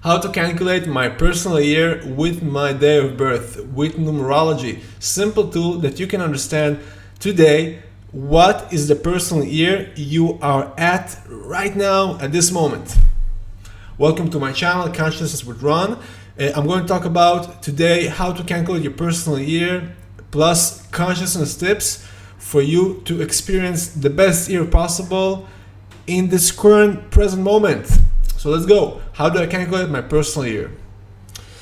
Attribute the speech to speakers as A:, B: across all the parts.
A: How to calculate my personal year with my day of birth with numerology. Simple tool that you can understand today what is the personal year you are at right now at this moment. Welcome to my channel, Consciousness with Ron. I'm going to talk about today how to calculate your personal year plus consciousness tips for you to experience the best year possible in this current present moment. So let's go. How do I calculate my personal year?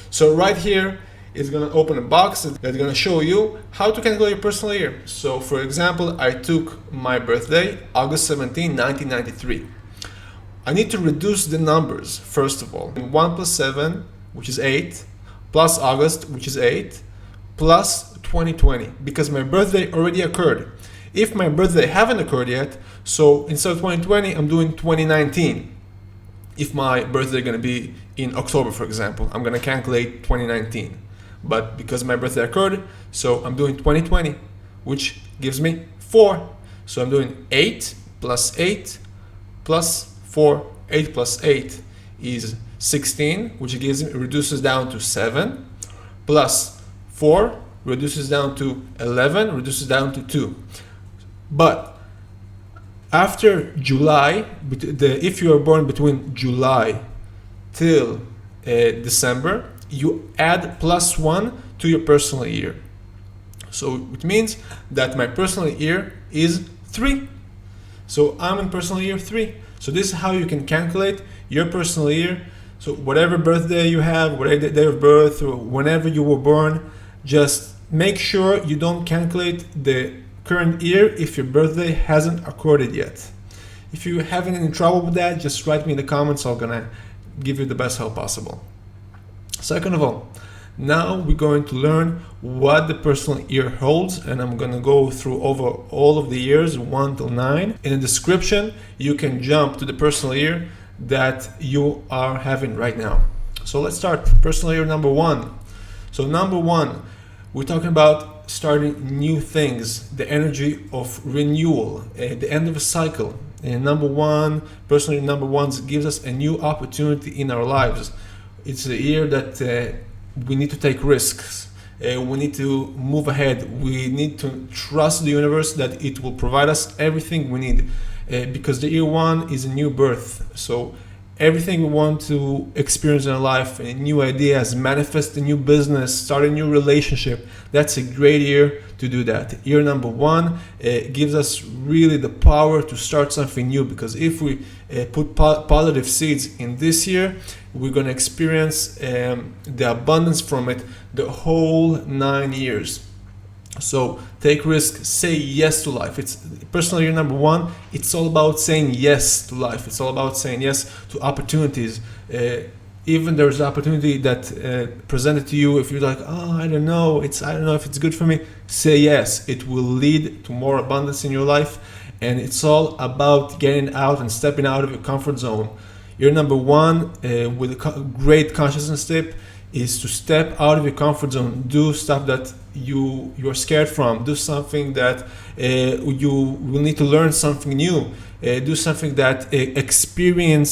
A: So right here is going to open a box that's going to show you how to calculate your personal year. So for example, I took my birthday, August 17, 1993. I need to reduce the numbers first of all. 1 plus 7, which is 8, plus August, which is 8, plus 2020, because my birthday already occurred. If my birthday haven't occurred yet, so instead of 2020, I'm doing 2019. If my birthday is going to be in October, for example, I'm going to calculate 2019. But because my birthday occurred, so I'm doing 2020, which gives me 4. So I'm doing 8 plus 8 plus 4. 8 plus 8 is 16, which reduces down to 7, plus 4 reduces down to 11, reduces down to 2. But after July, if you are born between July till December, you add plus 1 to your personal year. So it means that my personal year is 3. So I'm in personal year 3. So this is how you can calculate your personal year. So whatever birthday you have, whatever day of birth, or whenever you were born, just make sure you don't calculate the current year if your birthday hasn't occurred yet. If you're having any trouble with that, just write me in the comments. I'm gonna give you the best help possible. Second of all, now we're going to learn what the personal year holds, and I'm gonna go through over all of the years 1 till 9. In the description, you can jump to the personal year that you are having right now. So let's start. Personal year number 1. So number 1, we're talking about starting new things, the energy of renewal, the end of a cycle. And number 1, personally, number 1 gives us a new opportunity in our lives. It's a year that we need to take risks. We need to move ahead. We need to trust the universe that it will provide us everything we need, because the year 1 is a new birth. So everything we want to experience in our life, new ideas, manifest a new business, start a new relationship, that's a great year to do that. Year number 1 gives us really the power to start something new, because if we put positive seeds in this year, we're going to experience the abundance from it the whole 9 years. So take risks, say yes to life. It's personal year number 1. It's all about saying yes to life. It's all about saying yes to opportunities. Even there's an opportunity that presented to you. If you're like, oh, I don't know if it's good for me. Say yes. It will lead to more abundance in your life, and it's all about getting out and stepping out of your comfort zone. Year number 1 with a great consciousness tip is to step out of your comfort zone. Do stuff that you're scared from. Do something that you will need to learn something new. Do something that expanding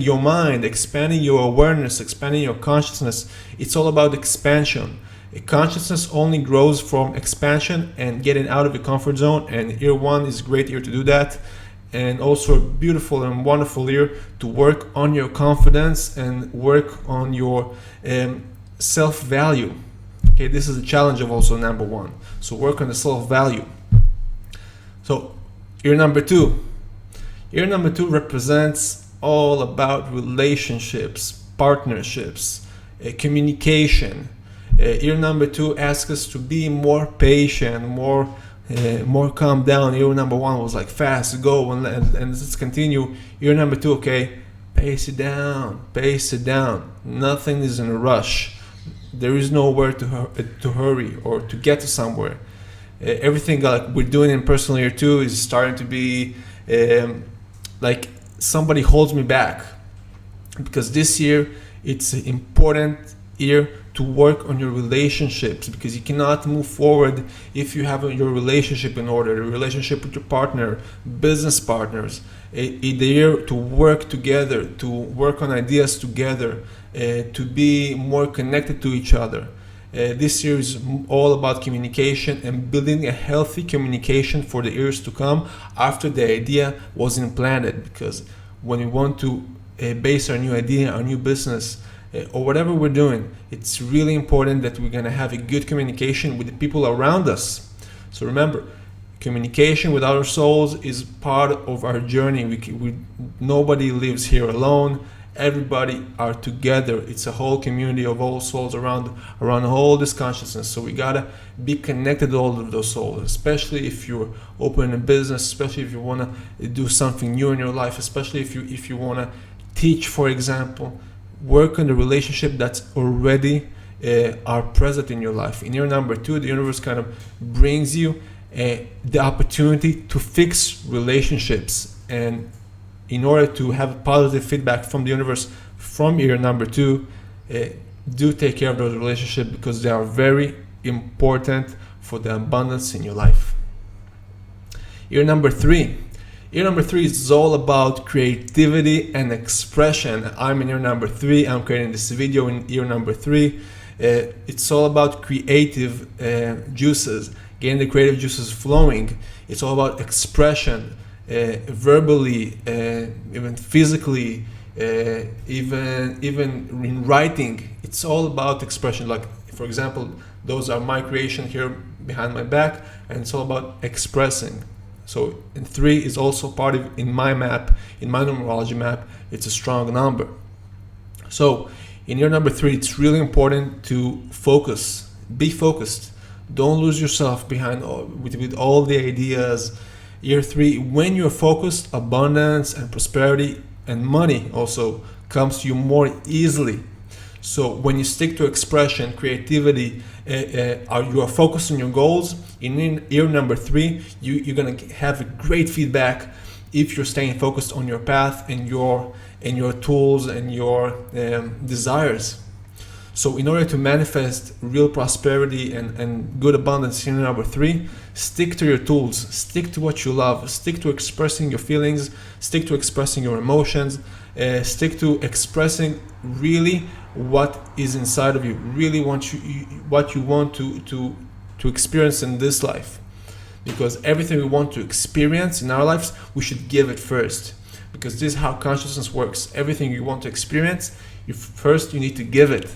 A: your mind, expanding your awareness, expanding your consciousness. It's all about expansion. Consciousness only grows from expansion and getting out of your comfort zone, and year 1 is a great year to do that. And also a beautiful and wonderful year to work on your confidence and work on your self-value. Okay, this is a challenge of also number 1. So work on the self-value. So year number 2. Year number 2 represents all about relationships, partnerships, communication. Year number 2 asks us to be more patient, more calm down. Year number 1 was like fast, go, and let's continue. Year number 2, okay, pace it down. Nothing is in a rush. There is nowhere to hurry or to get to somewhere. Everything like we're doing in personal year 2 is starting to be like somebody holds me back, because this year it's an important year to work on your relationships, because you cannot move forward if you have your relationship in order, your relationship with your partner, business partners. A year to work together, to work on ideas together, to be more connected to each other. This year is all about communication and building a healthy communication for the years to come after the idea was implanted. Because when we want to base our new idea, our new business, or whatever we're doing, it's really important that we're going to have a good communication with the people around us. So remember, communication with other souls is part of our journey. Nobody lives here alone. Everybody are together. It's a whole community of all souls around all this consciousness. So we gotta be connected to all of those souls, especially if you're opening a business, especially if you wanna do something new in your life, especially if you wanna teach, for example. Work on the relationship that's already are present in your life. In year number 2, the universe kind of brings you the opportunity to fix relationships, and in order to have positive feedback from the universe from year number 2, do take care of those relationships, because they are very important for the abundance in your life. Year number 3. Year number 3 is all about creativity and expression. I'm in year number 3. I'm creating this video in year number 3. It's all about creative juices, getting the creative juices flowing. It's all about expression. Verbally, even physically, even in writing. It's all about expression. Like, for example, those are my creation here behind my back, and it's all about expressing. So, and 3 is also part of, in my map, in my numerology map, it's a strong number. So, in year number 3, it's really important to focus. Be focused. Don't lose yourself behind with all the ideas. Year 3, when you're focused, abundance and prosperity and money also comes to you more easily. So when you stick to expression, creativity, you are focused on your goals, in year number 3, you're going to have great feedback if you're staying focused on your path and your tools and your desires. So in order to manifest real prosperity and good abundance in number 3, stick to your tools, stick to what you love, stick to expressing your feelings, stick to expressing your emotions, stick to expressing really what is inside of you, really what you want to experience in this life. Because everything we want to experience in our lives, we should give it first. Because this is how consciousness works. Everything you want to experience, first you need to give it.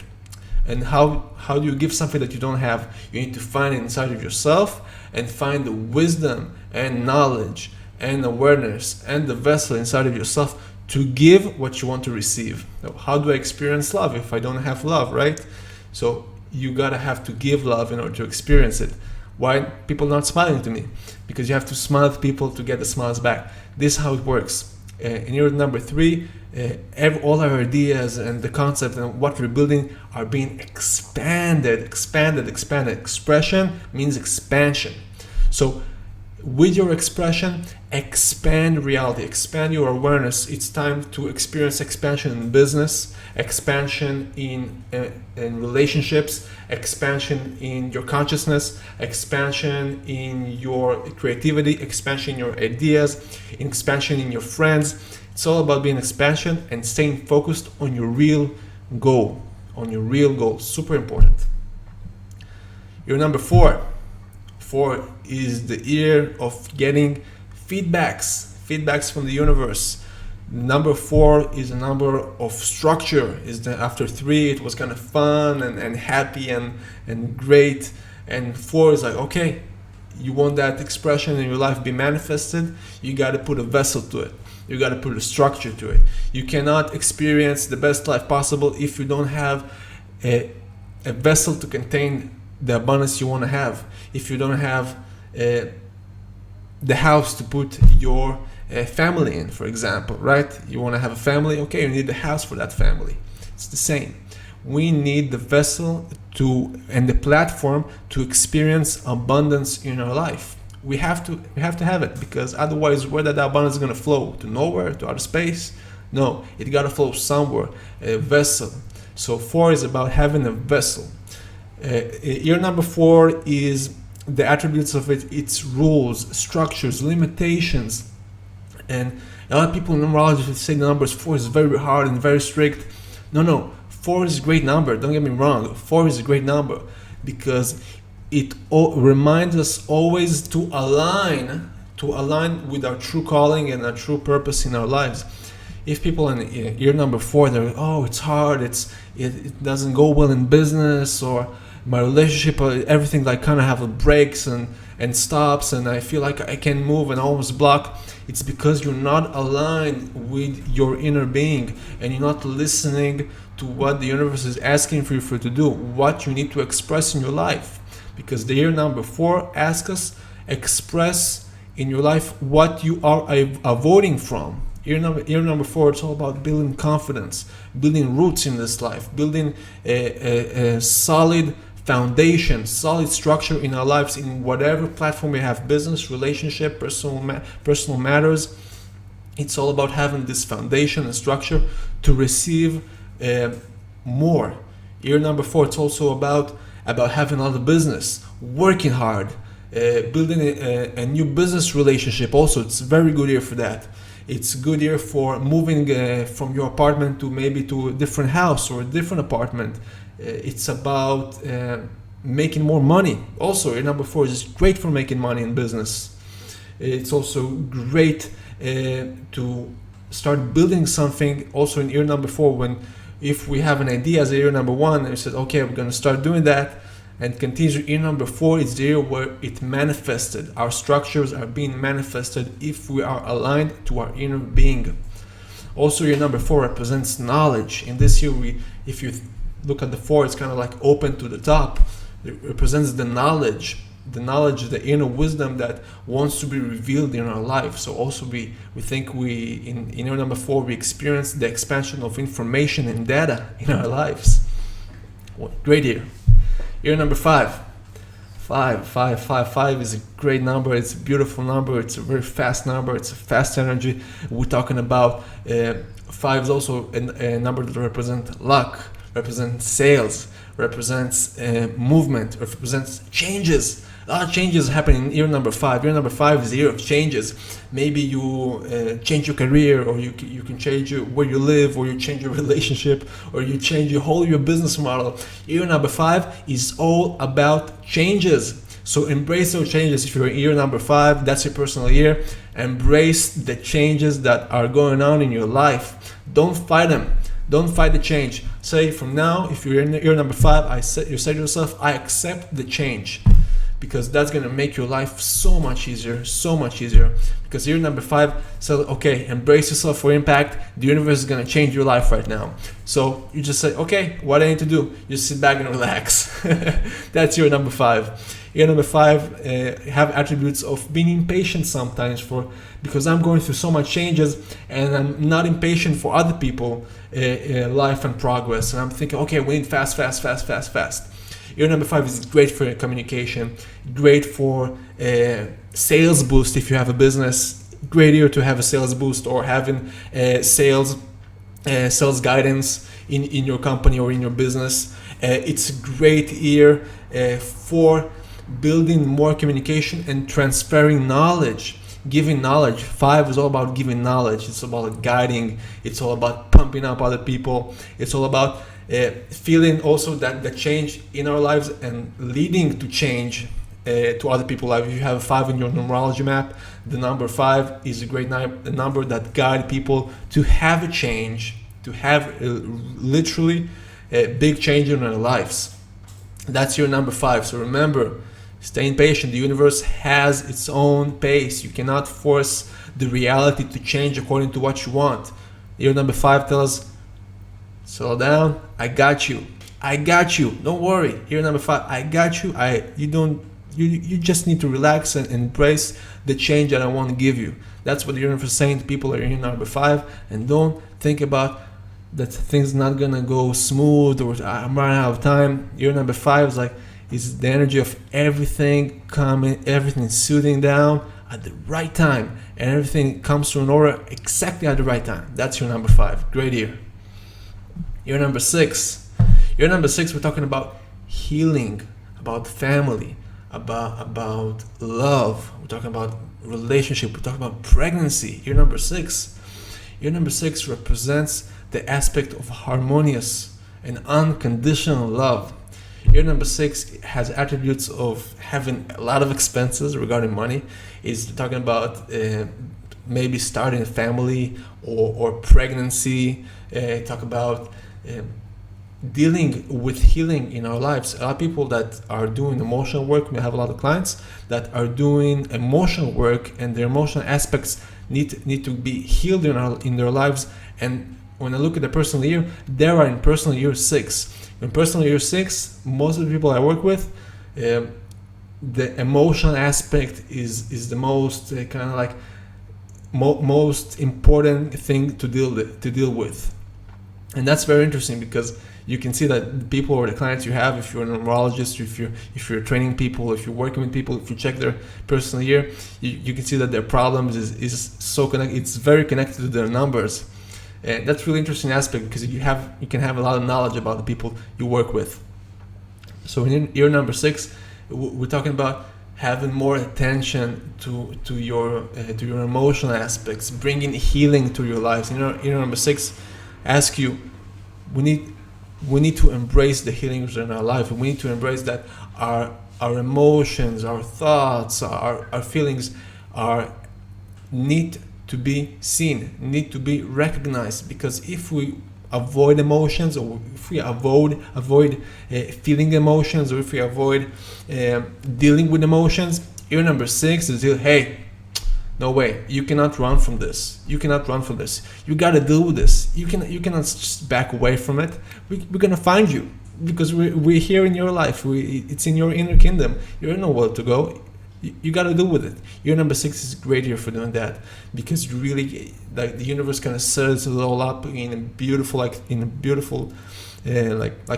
A: And how do you give something that you don't have? You need to find it inside of yourself and find the wisdom and knowledge and awareness and the vessel inside of yourself to give what you want to receive. Now, how do I experience love if I don't have love, right? So you gotta have to give love in order to experience it. Why people not smiling to me? Because you have to smile at people to get the smiles back. This is how it works. In year number 3, all our ideas and the concept and what we're building are being expanded. Expression means expansion. So with your expression, expand reality, expand your awareness. It's time to experience expansion in business, expansion in relationships, expansion in your consciousness, expansion in your creativity, expansion in your ideas, expansion in your friends. It's all about being expansion and staying focused on your real goal. Super important. Year number 4. 4 is the year of getting feedbacks from the universe. Number 4 is a number of structure. After 3 it was kind of fun and happy and great, and 4 is like, okay, you want that expression in your life be manifested, you got to put a vessel to it. You got to put a structure to it. You cannot experience the best life possible if you don't have a vessel to contain the abundance you want to have. If you don't have the house to put your family in, for example, right? You want to have a family, okay, you need the house for that family. It's the same. We need the vessel and the platform to experience abundance in our life. We have to have it, because otherwise where that abundance is going to flow? To nowhere? To outer space? No, it got to flow somewhere. A vessel. So 4 is about having a vessel. Year number 4 is the attributes of it, its rules, structures, limitations. And a lot of people in numerology say the numbers 4 is very hard and very strict. No, 4 is a great number. Don't get me wrong. 4 is a great number because it reminds us always to align with our true calling and our true purpose in our lives. If people in year number 4, they're it's hard, it doesn't go well in business, or my relationship, everything like kind of have breaks and stops, and I feel like I can't move and almost block. It's because you're not aligned with your inner being and you're not listening to what the universe is asking for you to do, what you need to express in your life. Because the year number 4 asks us, express in your life what you are avoiding from. Year number 4, it's all about building confidence, building roots in this life, building a solid foundation, solid structure in our lives, in whatever platform we have, business, relationship, personal matters. It's all about having this foundation and structure to receive more. Year number 4, it's also about having a lot of business, working hard, building a new business relationship. Also, it's a very good year for that. It's a good year for moving from your apartment to maybe to a different house or a different apartment. It's about making more money. Also, year number 4 is great for making money in business. It's also great to start building something. Also in year number 4, if we have an idea as a year number 1, and we said, okay, we're going to start doing that, and continue. Year number 4 is the year where it manifested. Our structures are being manifested if we are aligned to our inner being. Also, year number 4 represents knowledge. In this year, if you look at the 4, it's kind of like open to the top. It represents the knowledge, the inner wisdom that wants to be revealed in our life. So also we think in year number 4, we experience the expansion of information and data in our lives. Great year. Year number 5. 5 is a great number. It's a beautiful number. It's a very fast number. It's a fast energy. We're talking about 5 is also a number that represents luck, represents sales, represents movement, represents changes. A lot of changes happen in year number 5. Year number 5 is the year of changes. Maybe you change your career, or you can change where you live, or you change your relationship, or you change your business model. Year number 5 is all about changes. So embrace those changes. If you're in year number 5, that's your personal year. Embrace the changes that are going on in your life. Don't fight them. Don't fight the change. Say from now, if you're in year number 5, you say to yourself, I accept the change. Because that's going to make your life so much easier. Because year number 5 says, okay, embrace yourself for impact. The universe is going to change your life right now. So you just say, okay, what I need to do? Just sit back and relax. That's year number 5. Year number 5 have attributes of being impatient sometimes because I'm going through so much changes, and I'm not impatient for other people life and progress. And I'm thinking, okay, we need fast. Year number 5 is great for communication, great for sales boost if you have a business. Great year to have a sales boost, or having sales guidance in your company or in your business. It's a great year for building more communication and transferring knowledge, giving knowledge. 5 is all about giving knowledge. It's about guiding. It's all about pumping up other people. It's all about feeling also that the change in our lives and leading to change to other people's lives. If you have a 5 in your numerology map, the number 5 is a great number that guides people to have a change, to have literally a big change in their lives. That's your number 5. So remember, staying patient. The universe has its own pace. You cannot force the reality to change according to what you want. Your number 5 tells us, slow down. I got you. Don't worry. Year number 5. I got you. You just need to relax and embrace the change that I want to give you. That's what the universe is saying to people that are in number 5. And don't think about that things not gonna go smooth, or I'm running out of time. Year number 5 is the energy of everything coming, everything soothing down at the right time, and everything comes to an order exactly at the right time. That's your number 5. Great year. Year number 6. Year number 6, we're talking about healing, about family, about love. We're talking about relationship. We're talking about pregnancy. Year number 6. Year number 6 represents the aspect of harmonious and unconditional love. Year number 6 has attributes of having a lot of expenses regarding money. It's talking about maybe starting a family or pregnancy. Talk about dealing with healing in our lives. A lot of people that are doing emotional work, we have a lot of clients that are doing emotional work, and their emotional aspects need to be healed in their lives. And when I look at the personal year, they are in personal year 6. In personal year 6, most of the people I work with, the emotional aspect is the most kind of like most important thing to deal with. And that's very interesting, because you can see that the people or the clients you have, if you're a numerologist, if you're training people, if you're working with people, if you check their personal year, you can see that their problems is so connected. It's very connected to their numbers, and that's really interesting aspect, because you can have a lot of knowledge about the people you work with. So in year number 6, we're talking about having more attention to your emotional aspects, bringing healing to your lives. Year number 6 ask you, we need to embrace the healings in our life. We need to embrace that our emotions, our thoughts, our feelings need to be seen, need to be recognized. Because if we avoid emotions, or if we avoid feeling emotions, or if we avoid dealing with emotions, year number 6 is hey, no way, you cannot run from this. You cannot run from this. You got to deal with this. You cannot just back away from it. We're gonna find you, because we're here in your life. It's in your inner kingdom. You don't know where to go. You got to deal with it. Year number 6 is great here for doing that, because really, like, the universe kind of sets it all up in a beautiful, like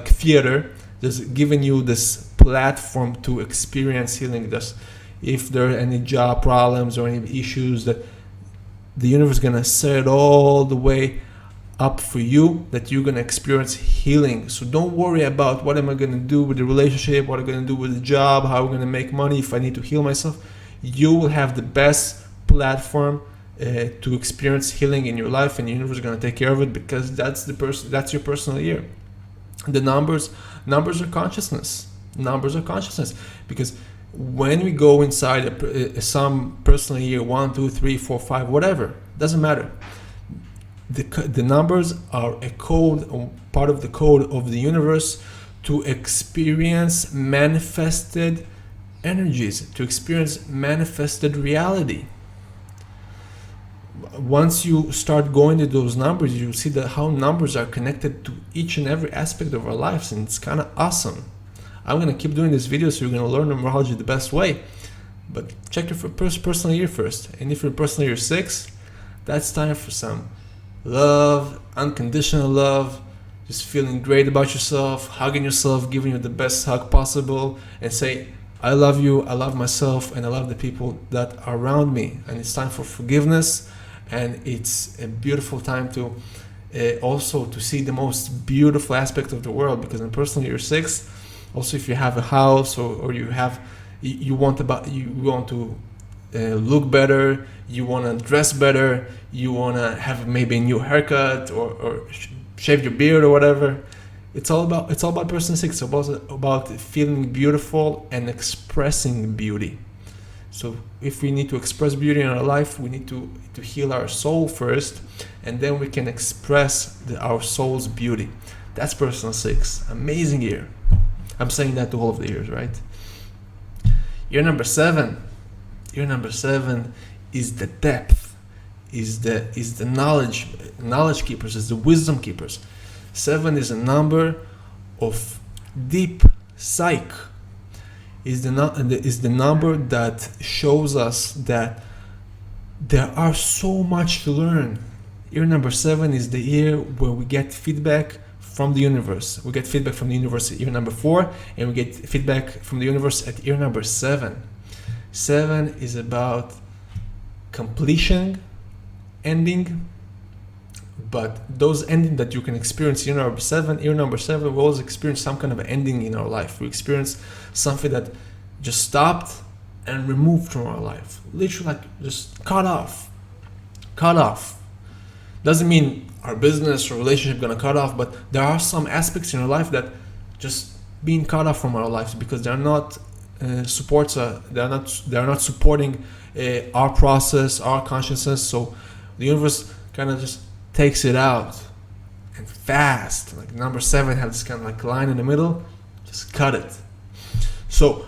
A: theater, just giving you this platform to experience healing. If there are any job problems or any issues, that the universe is gonna set it all the way up for you, that you're gonna experience healing. So don't worry about what am I gonna do with the relationship, what am I gonna do with the job, how I'm gonna make money, if I need to heal myself. You will have the best platform to experience healing in your life, and the universe is gonna take care of it, because that's your personal year. The numbers are consciousness. Numbers are consciousness, because when we go inside some personal year, 1, 2, 3, 4, 5, whatever, doesn't matter. The numbers are a code, part of the code of the universe, to experience manifested energies, to experience manifested reality. Once you start going to those numbers, you see that how numbers are connected to each and every aspect of our lives, and it's kind of awesome. I'm going to keep doing this video, so you're going to learn numerology the best way. But check your personal year first. And if you're personal year 6, that's time for some love, unconditional love, just feeling great about yourself, hugging yourself, giving you the best hug possible, and say, I love you, I love myself, and I love the people that are around me. And it's time for forgiveness, and it's a beautiful time to also to see the most beautiful aspect of the world, because in personal year 6, also, if you have a house, or you want to look better, you want to dress better, you want to have maybe a new haircut, or shave your beard or whatever, it's all about person 6. It's about feeling beautiful and expressing beauty. So if we need to express beauty in our life, we need to heal our soul first, and then we can express our soul's beauty. That's personal 6. Amazing year. I'm saying that to all of the years, right? Year number 7 is the depth, is the knowledge keepers, is the wisdom keepers. 7 is a number of deep psyche. Is the number that shows us that there are so much to learn. Year number 7 is the year where we get feedback from the universe. We get feedback from the universe at year number 4, and we get feedback from the universe at year number 7. 7 is about completion, ending, But those endings that you can experience year number seven, we always experience some kind of ending in our life. We experience something that just stopped and removed from our life. Literally like just cut off. Doesn't mean our business or relationship gonna cut off, but there are some aspects in our life that just being cut off from our lives because they're not they're not supporting our process, our consciousness. So the universe kind of just takes it out and fast. Like number 7 has this kind of like line in the middle, just cut it. So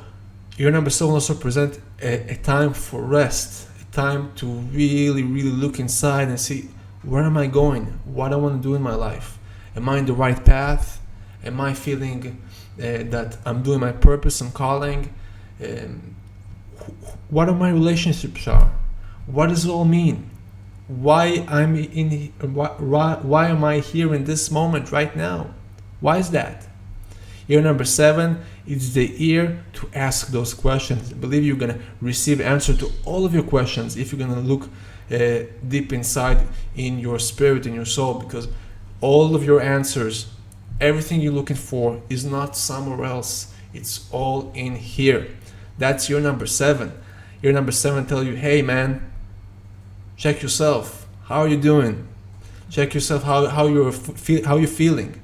A: your number 7 also present a time for rest, a time to really look inside and see, where am I going? What I want to do in my life? Am I in the right path? Am I feeling that I'm doing my purpose and calling? What are my relationships are? What does it all mean? Why am I here in this moment right now? Why is that? Year number 7 is the year to ask those questions. I believe you're gonna receive answer to all of your questions if you're gonna look deep inside in your spirit, in your soul, because all of your answers, everything you're looking for is not somewhere else. It's all in here. That's your number 7. Your number 7 tell you, hey man, check yourself. How are you doing? Check yourself. How you're feeling.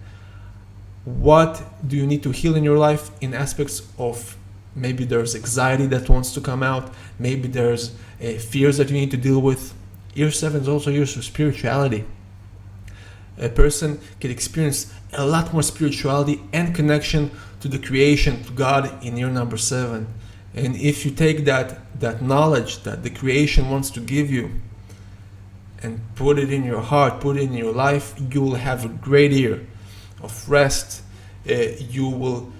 A: What do you need to heal in your life in aspects of, maybe there's anxiety that wants to come out. Maybe there's fears that you need to deal with. Year 7 is also years of spirituality. A person can experience a lot more spirituality and connection to the creation, to God in year number 7. And if you take that knowledge that the creation wants to give you and put it in your heart, put it in your life, you will have a great year of rest. You will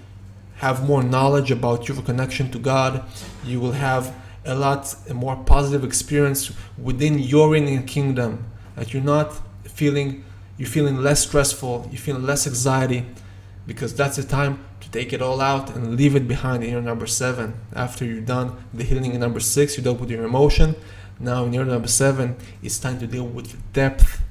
A: have more knowledge about your connection to God. You will have a lot more positive experience within your inner kingdom, that you're feeling less stressful, you feel less anxiety, because that's the time to take it all out and leave it behind in year number 7. After you're done the healing in number 6, you dealt with your emotion. Now in year number 7, it's time to deal with the depth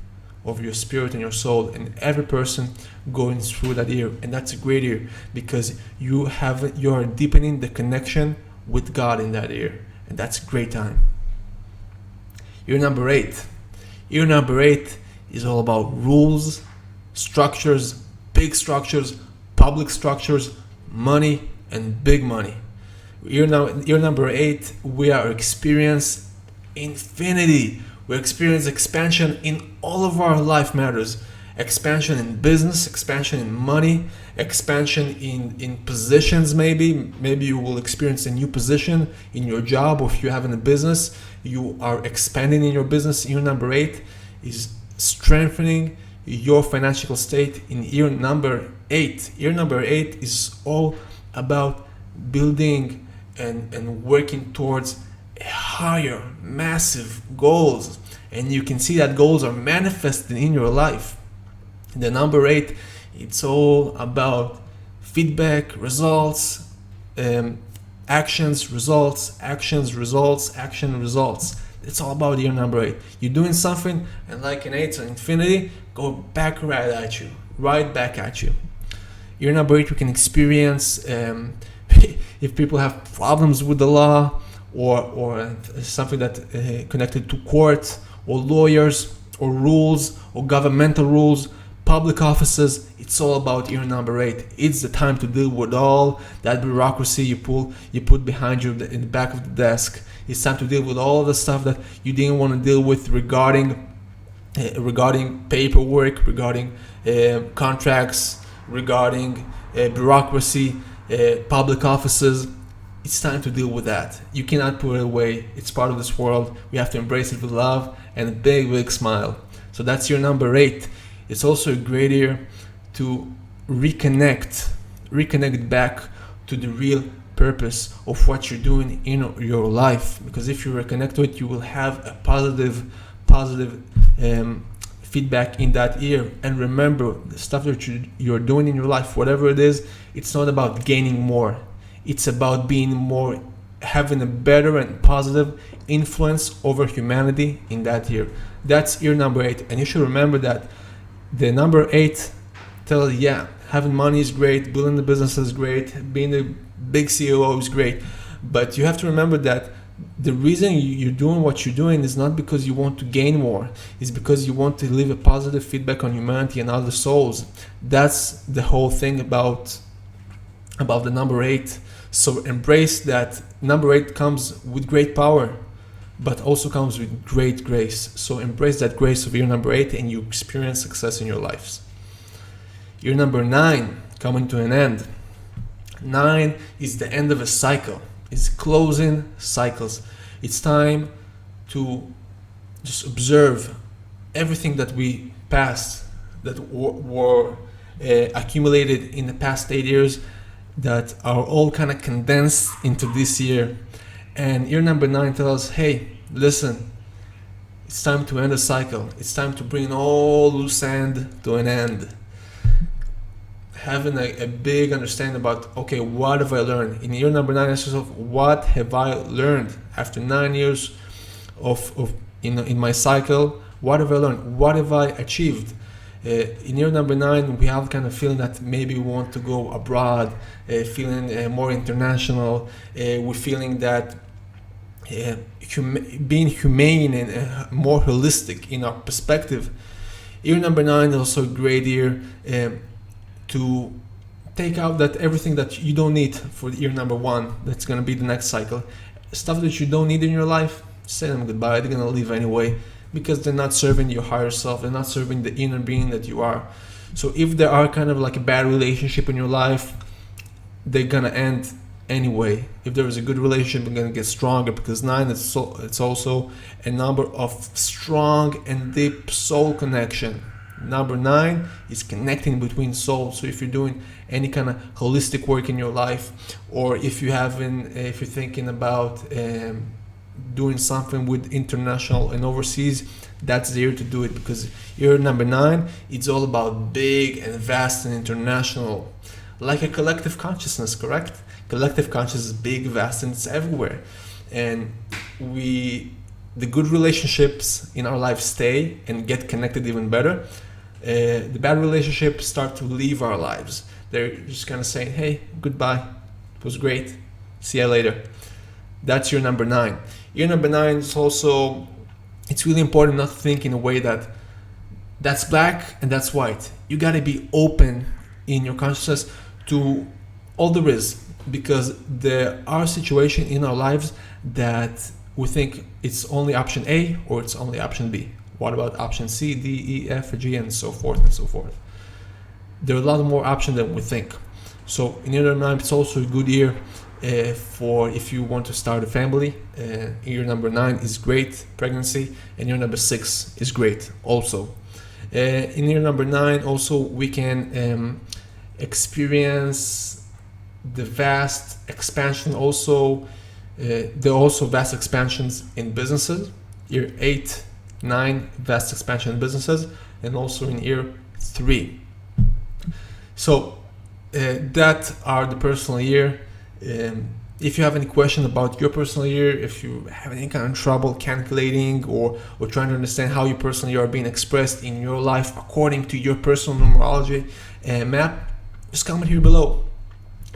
A: of your spirit and your soul, and every person going through that year. And that's a great year because you are deepening the connection with God in that year, and that's a great time. Year number 8. Year number 8 is all about rules, structures, big structures, public structures, money, and big money. Year number 8, we are experience infinity. We experience expansion in all of our life matters. Expansion in business, expansion in money, expansion in positions. Maybe you will experience a new position in your job, or if you have in a business, you are expanding in your business. Year number 8 is strengthening your financial state in year number 8. Year number 8 is all about building and working towards higher, massive goals, and you can see that goals are manifested in your life. The number 8, it's all about feedback, results, actions, results, actions, results, action, results. It's all about year number 8. You're doing something, and like an 8 to infinity, go back right back at you. Year number 8, we can experience if people have problems with the law, or something that connected to court, or lawyers, or rules, or governmental rules, public offices. It's all about year number 8. It's the time to deal with all that bureaucracy you put behind you in the back of the desk. It's time to deal with all the stuff that you didn't want to deal with regarding paperwork, regarding contracts, regarding bureaucracy, public offices. It's time to deal with that. You cannot put it away. It's part of this world. We have to embrace it with love and a big smile. So that's your number 8. It's also a great year to reconnect back to the real purpose of what you're doing in your life. Because if you reconnect to it, you will have a positive feedback in that year. And remember, the stuff that you're doing in your life, whatever it is, it's not about gaining more. It's about being more, having a better and positive influence over humanity in that year. That's year number 8. And you should remember that the number 8 tells, yeah, having money is great, building the business is great, being a big CEO is great. But you have to remember that the reason you're doing what you're doing is not because you want to gain more. It's because you want to leave a positive feedback on humanity and other souls. That's the whole thing about the number 8. So embrace that number 8 comes with great power, but also comes with great grace. So embrace that grace of year number 8 and you experience success in your lives. Year number 9 coming to an end. 9 is the end of a cycle. It's closing cycles. It's time to just observe everything that we passed, that were accumulated in the past 8 years, that are all kind of condensed into this year. And year number 9 tells us, hey, listen, it's time to end a cycle. It's time to bring all loose end to an end. Having a big understanding about, okay, what have I learned? In year number 9, ask yourself, what have I learned after 9 years of in my cycle? What have I learned? What have I achieved? In year number 9, we have kind of feeling that maybe we want to go abroad, feeling more international. We're feeling that being humane and more holistic in our perspective. Year number 9 is also a great year to take out that everything that you don't need for year number 1. That's going to be the next cycle. Stuff that you don't need in your life, say them goodbye. They're going to leave anyway, because they're not serving your higher self. They're not serving the inner being that you are. So if there are kind of like a bad relationship in your life, they're going to end anyway. If there is a good relationship, they're going to get stronger, because 9 it's also a number of strong and deep soul connection. Number 9 is connecting between souls. So if you're doing any kind of holistic work in your life, or if you're thinking about doing something with international and overseas, that's the year to do it, because year number 9, it's all about big and vast and international, like a collective consciousness, correct? Collective consciousness is big, vast, and it's everywhere. And the good relationships in our life stay and get connected even better. The bad relationships start to leave our lives. They're just kind of saying, hey, goodbye, it was great, see you later. That's year number 9. Year number 9 is also, it's really important not to think in a way that that's black and that's white. You got to be open in your consciousness to all there is, because there are situations in our lives that we think it's only option A or it's only option B. What about option C, D, E, F, G, and so forth and so forth? There are a lot more options than we think. So in year number 9, it's also a good year for if you want to start a family. Year number 9 is great, pregnancy, and year number 6 is great also. In year number 9 also we can experience the vast expansion also. There are also vast expansions in businesses. Year 8, 9, vast expansion in businesses, and also in year 3. So that are the personal year. If you have any question about your personal year, if you have any kind of trouble calculating or trying to understand how your personal year are being expressed in your life according to your personal numerology map, just comment here below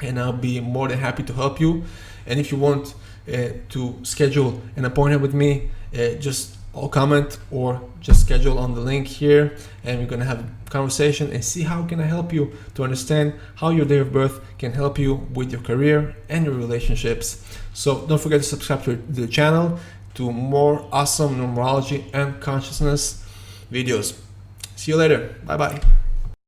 A: and I'll be more than happy to help you. And if you want to schedule an appointment with me, just comment or just schedule on the link here, and we're going to have a conversation and see how can I help you to understand how your day of birth can help you with your career and your relationships. So don't forget to subscribe to the channel to more awesome numerology and consciousness videos. See you later. Bye bye.